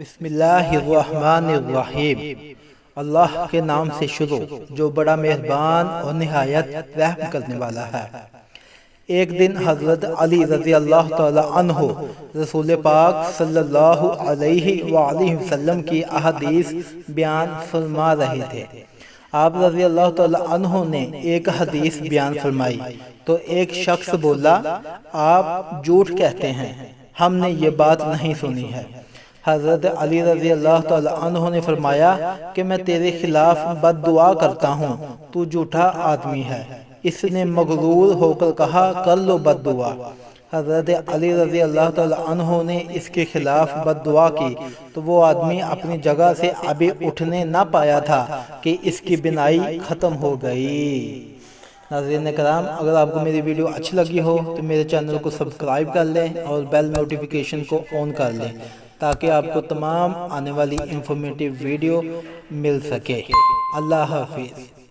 بسم اللہ الرحمن الرحیم۔ اللہ کے نام سے شروع جو بڑا مہربان اور نہایت رحم کرنے والا ہے۔ ایک دن حضرت علی رضی اللہ تعالی عنہ رسول پاک صلی اللہ علیہ وآلہ وسلم کی احادیث بیان فرما رہے تھے۔ آپ رضی اللہ تعالی عنہ نے ایک حدیث بیان فرمائی تو ایک شخص بولا، آپ جھوٹ کہتے ہیں، ہم نے یہ بات نہیں سنی ہے۔ حضرت علی رضی اللہ تعالی عنہ نے فرمایا کہ میں تیرے خلاف بد دعا کرتا ہوں، تو جھوٹا آدمی ہے۔ اس نے مغرور ہو کر کہا، کر لو بد دعا۔ حضرت علی رضی اللہ تعالی عنہ نے اس کے خلاف بد دعا کی تو وہ آدمی اپنی جگہ سے ابھی اٹھنے نہ پایا تھا کہ اس کی بینائی ختم ہو گئی۔ ناظرین کرام، اگر آپ کو میری ویڈیو اچھی لگی ہو تو میرے چینل کو سبسکرائب کر لیں اور بیل نوٹیفیکیشن کو آن کر لیں تاکہ آپ کو تمام آنے والی انفارمیٹیو ویڈیو مل سکے۔ اللہ حافظ۔